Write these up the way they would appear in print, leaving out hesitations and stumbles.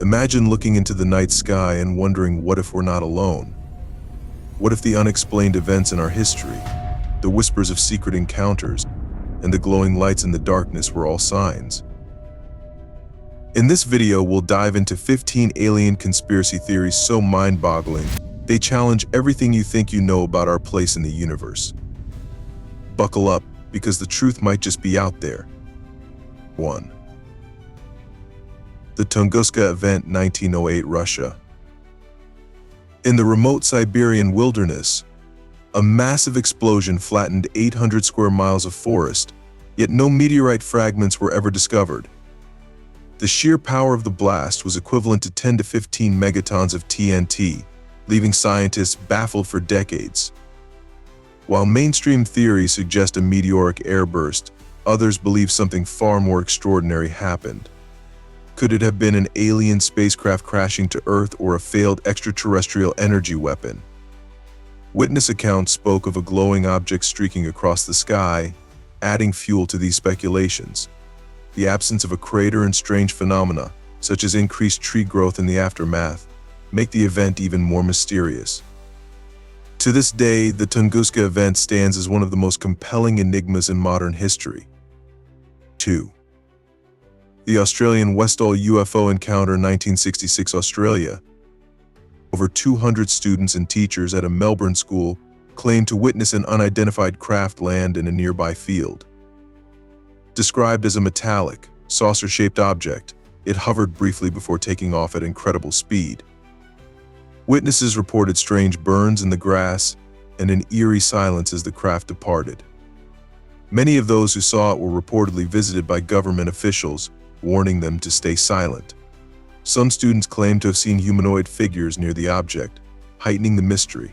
Imagine looking into the night sky and wondering, what if we're not alone? What if the unexplained events in our history, the whispers of secret encounters, and the glowing lights in the darkness were all signs? In this video, we'll dive into 15 alien conspiracy theories so mind-boggling, they challenge everything you think you know about our place in the universe. Buckle up, because the truth might just be out there. 1. The Tunguska Event, 1908, Russia. In the remote Siberian wilderness, a massive explosion flattened 800 square miles of forest, yet no meteorite fragments were ever discovered. The sheer power of the blast was equivalent to 10 to 15 megatons of TNT, leaving scientists baffled for decades. While mainstream theories suggest a meteoric airburst, others believe something far more extraordinary happened. Could it have been an alien spacecraft crashing to Earth or a failed extraterrestrial energy weapon? Witness accounts spoke of a glowing object streaking across the sky, adding fuel to these speculations. The absence of a crater and strange phenomena, such as increased tree growth in the aftermath, make the event even more mysterious. To this day, the Tunguska event stands as one of the most compelling enigmas in modern history. 2. The Australian Westall UFO encounter, 1966, Australia. Over 200 students and teachers at a Melbourne school claimed to witness an unidentified craft land in a nearby field. Described as a metallic, saucer-shaped object, it hovered briefly before taking off at incredible speed. Witnesses reported strange burns in the grass and an eerie silence as the craft departed. Many of those who saw it were reportedly visited by government officials, warning them to stay silent. Some students claimed to have seen humanoid figures near the object, heightening the mystery.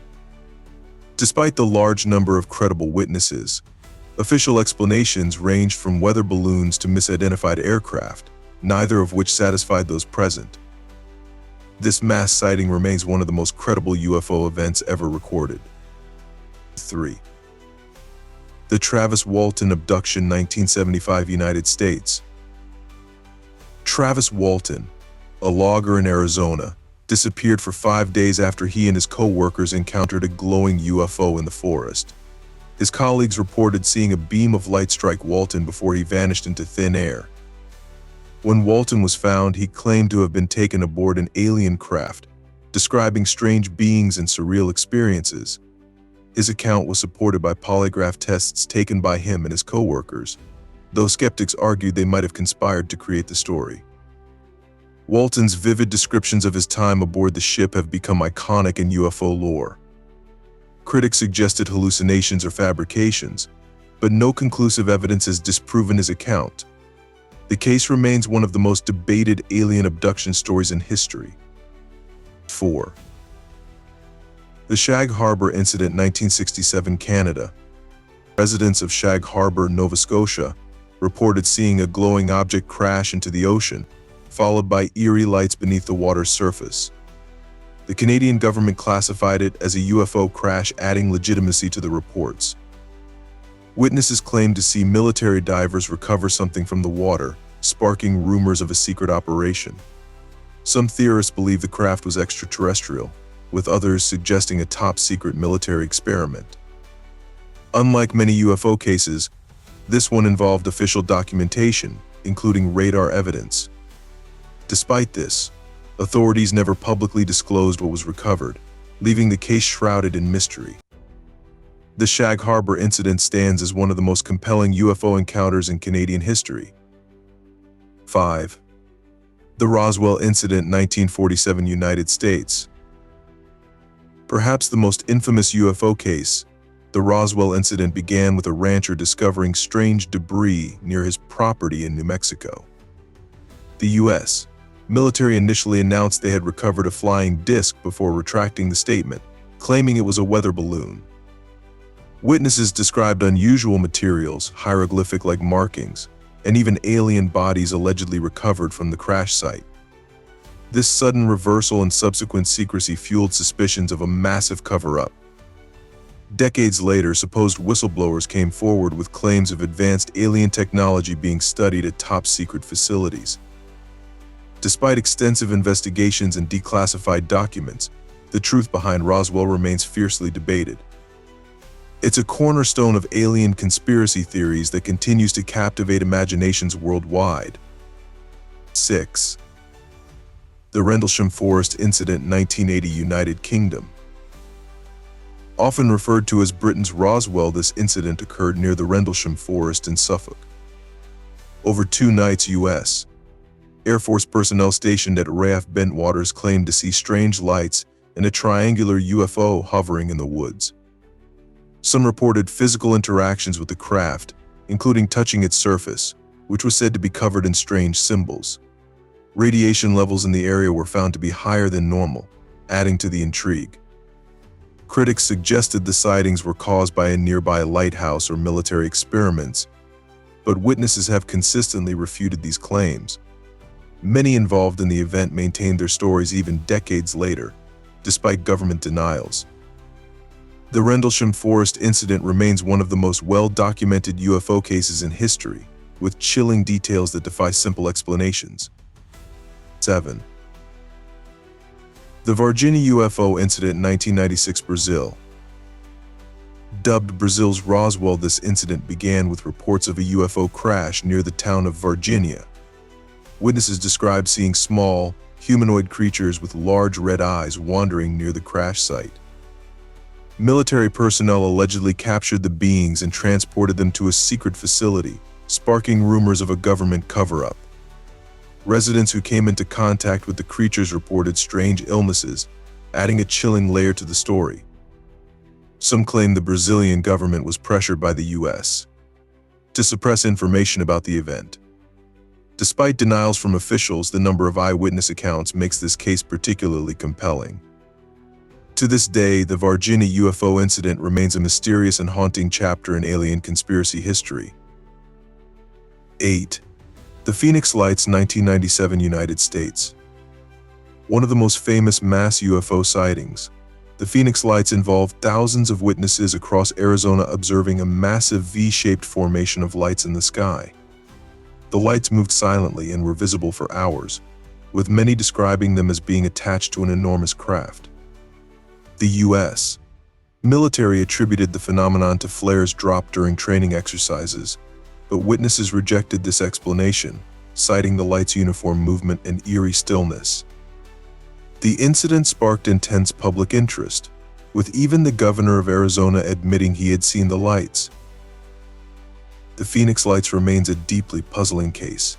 Despite the large number of credible witnesses, official explanations ranged from weather balloons to misidentified aircraft, neither of which satisfied those present. This mass sighting remains one of the most credible UFO events ever recorded. 3. The Travis Walton abduction, 1975, United States. Travis Walton, a logger in Arizona, disappeared for 5 days after he and his co-workers encountered a glowing UFO in the forest. His colleagues reported seeing a beam of light strike Walton before he vanished into thin air. When Walton was found, he claimed to have been taken aboard an alien craft, describing strange beings and surreal experiences. His account was supported by polygraph tests taken by him and his co-workers, though skeptics argued they might have conspired to create the story. Walton's vivid descriptions of his time aboard the ship have become iconic in UFO lore. Critics suggested hallucinations or fabrications, but no conclusive evidence has disproven his account. The case remains one of the most debated alien abduction stories in history. 4. The Shag Harbor Incident, 1967, Canada. Residents of Shag Harbor, Nova Scotia, reported seeing a glowing object crash into the ocean, followed by eerie lights beneath the water's surface. The Canadian government classified it as a UFO crash, adding legitimacy to the reports. Witnesses claimed to see military divers recover something from the water, sparking rumors of a secret operation. Some theorists believe the craft was extraterrestrial, with others suggesting a top-secret military experiment. Unlike many UFO cases, this one involved official documentation, including radar evidence. Despite this, authorities never publicly disclosed what was recovered, leaving the case shrouded in mystery. The Shag Harbor incident stands as one of the most compelling UFO encounters in Canadian history. 5. The Roswell incident, 1947, United States. Perhaps the most infamous UFO case, the Roswell incident began with a rancher discovering strange debris near his property in New Mexico. The U.S. military initially announced they had recovered a flying disc before retracting the statement, claiming it was a weather balloon. Witnesses described unusual materials, hieroglyphic-like markings, and even alien bodies allegedly recovered from the crash site. This sudden reversal and subsequent secrecy fueled suspicions of a massive cover-up. Decades later, supposed whistleblowers came forward with claims of advanced alien technology being studied at top-secret facilities. Despite extensive investigations and declassified documents, the truth behind Roswell remains fiercely debated. It's a cornerstone of alien conspiracy theories that continues to captivate imaginations worldwide. 6. The Rendlesham Forest Incident, 1980, United Kingdom. Often referred to as Britain's Roswell, this incident occurred near the Rendlesham Forest in Suffolk. Over 2 nights, U.S. Air Force personnel stationed at RAF Bentwaters claimed to see strange lights and a triangular UFO hovering in the woods. Some reported physical interactions with the craft, including touching its surface, which was said to be covered in strange symbols. Radiation levels in the area were found to be higher than normal, adding to the intrigue. Critics suggested the sightings were caused by a nearby lighthouse or military experiments, but witnesses have consistently refuted these claims. Many involved in the event maintained their stories even decades later, despite government denials. The Rendlesham Forest incident remains one of the most well-documented UFO cases in history, with chilling details that defy simple explanations. 7. The Varginha UFO Incident, 1996, Brazil. Dubbed Brazil's Roswell, this incident began with reports of a UFO crash near the town of Varginha. Witnesses described seeing small, humanoid creatures with large red eyes wandering near the crash site. Military personnel allegedly captured the beings and transported them to a secret facility, sparking rumors of a government cover-up. Residents who came into contact with the creatures reported strange illnesses, adding a chilling layer to the story. Some claim the Brazilian government was pressured by the U.S. to suppress information about the event. Despite denials from officials, the number of eyewitness accounts makes this case particularly compelling. To this day, the Varginha UFO incident remains a mysterious and haunting chapter in alien conspiracy history. 8. The Phoenix Lights, 1997, United States. One of the most famous mass UFO sightings, the Phoenix Lights involved thousands of witnesses across Arizona observing a massive V-shaped formation of lights in the sky. The lights moved silently and were visible for hours, with many describing them as being attached to an enormous craft. The U.S. military attributed the phenomenon to flares dropped during training exercises, but witnesses rejected this explanation, citing the light's uniform movement and eerie stillness. The incident sparked intense public interest, with even the governor of Arizona admitting he had seen the lights. The Phoenix Lights remains a deeply puzzling case,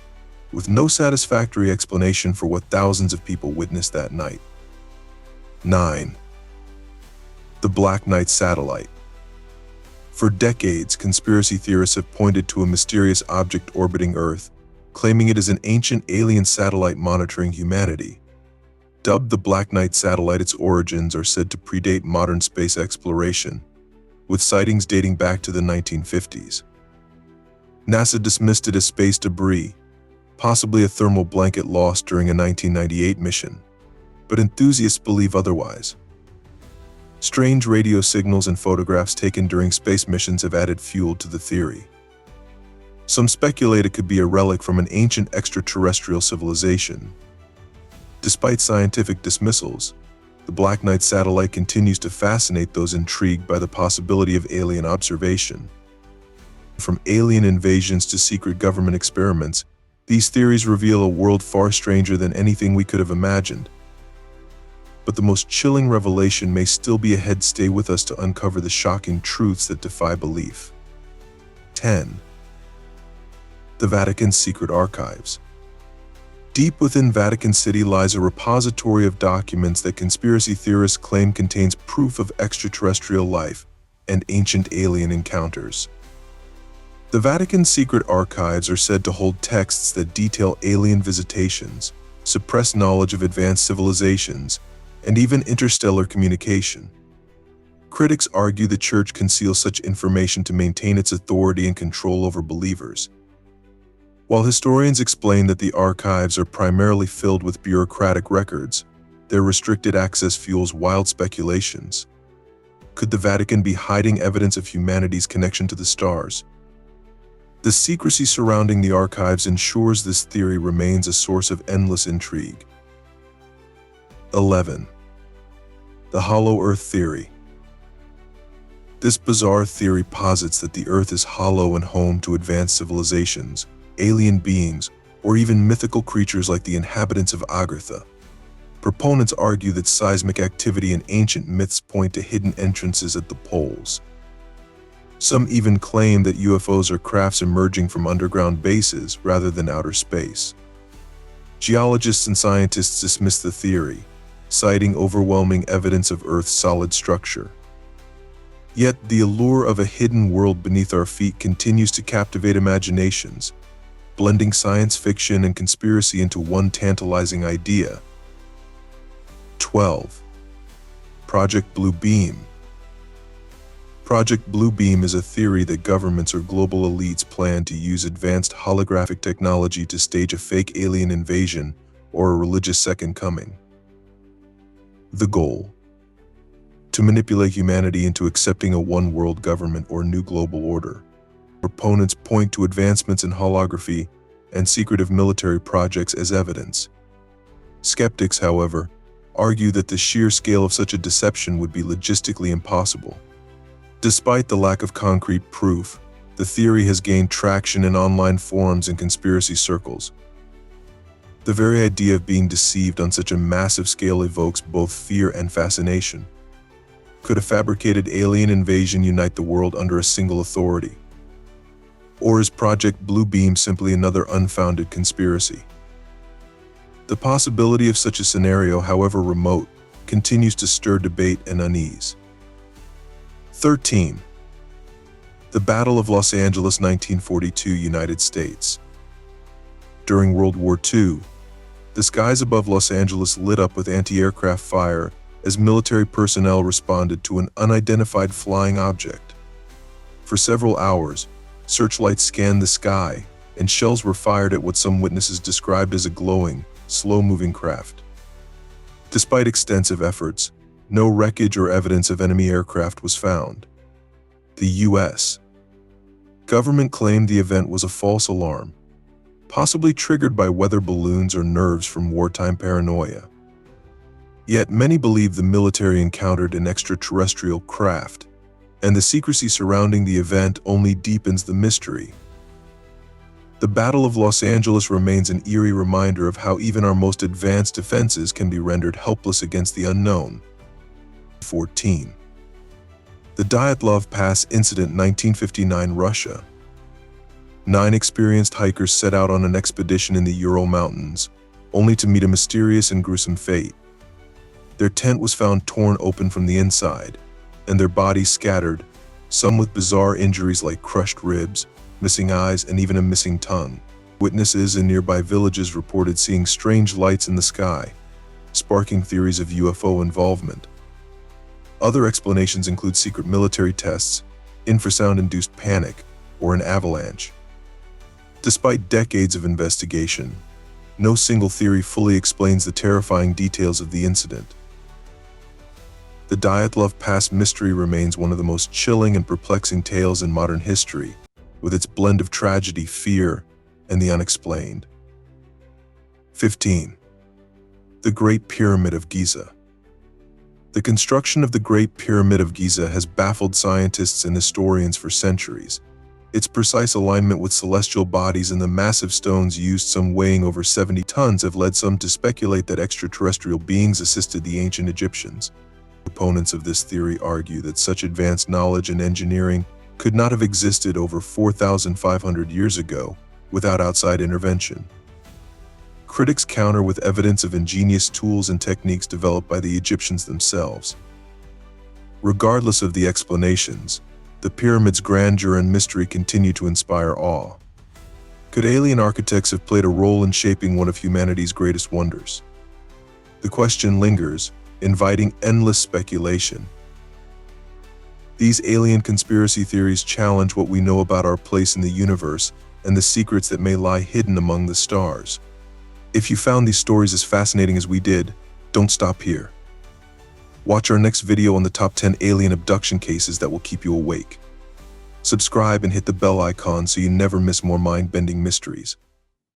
with no satisfactory explanation for what thousands of people witnessed that night. 9. The Black Knight Satellite. For decades, conspiracy theorists have pointed to a mysterious object orbiting Earth, claiming it is an ancient alien satellite monitoring humanity. Dubbed the Black Knight satellite, its origins are said to predate modern space exploration, with sightings dating back to the 1950s. NASA dismissed it as space debris, possibly a thermal blanket lost during a 1998 mission, but enthusiasts believe otherwise. Strange radio signals and photographs taken during space missions have added fuel to the theory. Some speculate it could be a relic from an ancient extraterrestrial civilization. Despite scientific dismissals, the Black Knight satellite continues to fascinate those intrigued by the possibility of alien observation. From alien invasions to secret government experiments, these theories reveal a world far stranger than anything we could have imagined. But the most chilling revelation may still be ahead. Stay with us to uncover the shocking truths that defy belief. 10. The Vatican's Secret Archives. Deep within Vatican City lies a repository of documents that conspiracy theorists claim contains proof of extraterrestrial life and ancient alien encounters. The Vatican's secret archives are said to hold texts that detail alien visitations, suppressed knowledge of advanced civilizations, and even interstellar communication. Critics argue the Church conceals such information to maintain its authority and control over believers. While historians explain that the archives are primarily filled with bureaucratic records, their restricted access fuels wild speculations. Could the Vatican be hiding evidence of humanity's connection to the stars? The secrecy surrounding the archives ensures this theory remains a source of endless intrigue. 11. The Hollow Earth Theory. This bizarre theory posits that the Earth is hollow and home to advanced civilizations, alien beings, or even mythical creatures like the inhabitants of Agartha. Proponents argue that seismic activity and ancient myths point to hidden entrances at the poles. Some even claim that UFOs are crafts emerging from underground bases rather than outer space. Geologists and scientists dismiss the theory, citing overwhelming evidence of Earth's solid structure. Yet the allure of a hidden world beneath our feet continues to captivate imaginations, blending science fiction and conspiracy into one tantalizing idea. 12. Project Blue Beam. Project Blue Beam is a theory that governments or global elites plan to use advanced holographic technology to stage a fake alien invasion or a religious second coming. The goal: to manipulate humanity into accepting a one-world government or new global order. Proponents point to advancements in holography and secretive military projects as evidence. Skeptics, however, argue that the sheer scale of such a deception would be logistically impossible. Despite the lack of concrete proof, the theory has gained traction in online forums and conspiracy circles. The very idea of being deceived on such a massive scale evokes both fear and fascination. Could a fabricated alien invasion unite the world under a single authority? Or is Project Blue Beam simply another unfounded conspiracy? The possibility of such a scenario, however remote, continues to stir debate and unease. 13. The Battle of Los Angeles, 1942, United States. During World War II, the skies above Los Angeles lit up with anti-aircraft fire as military personnel responded to an unidentified flying object. For several hours, searchlights scanned the sky, and shells were fired at what some witnesses described as a glowing, slow-moving craft. Despite extensive efforts, no wreckage or evidence of enemy aircraft was found. The U.S. government claimed the event was a false alarm, possibly triggered by weather balloons or nerves from wartime paranoia. Yet many believe the military encountered an extraterrestrial craft, and the secrecy surrounding the event only deepens the mystery. The Battle of Los Angeles remains an eerie reminder of how even our most advanced defenses can be rendered helpless against the unknown. 14. The Dyatlov Pass Incident, 1959, Russia. 9 experienced hikers set out on an expedition in the Ural Mountains, only to meet a mysterious and gruesome fate. Their tent was found torn open from the inside, and their bodies scattered, some with bizarre injuries like crushed ribs, missing eyes, and even a missing tongue. Witnesses in nearby villages reported seeing strange lights in the sky, sparking theories of UFO involvement. Other explanations include secret military tests, infrasound-induced panic, or an avalanche. Despite decades of investigation, no single theory fully explains the terrifying details of the incident. The Dyatlov Pass mystery remains one of the most chilling and perplexing tales in modern history, with its blend of tragedy, fear, and the unexplained. 15. The Great Pyramid of Giza. The construction of the Great Pyramid of Giza has baffled scientists and historians for centuries. Its precise alignment with celestial bodies and the massive stones used, some weighing over 70 tons, have led some to speculate that extraterrestrial beings assisted the ancient Egyptians. Opponents of this theory argue that such advanced knowledge and engineering could not have existed over 4,500 years ago without outside intervention. Critics counter with evidence of ingenious tools and techniques developed by the Egyptians themselves. Regardless of the explanations, the pyramid's grandeur and mystery continue to inspire awe. Could alien architects have played a role in shaping one of humanity's greatest wonders? The question lingers, inviting endless speculation. These alien conspiracy theories challenge what we know about our place in the universe and the secrets that may lie hidden among the stars. If you found these stories as fascinating as we did, don't stop here. Watch our next video on the top 10 alien abduction cases that will keep you awake. Subscribe and hit the bell icon so you never miss more mind-bending mysteries.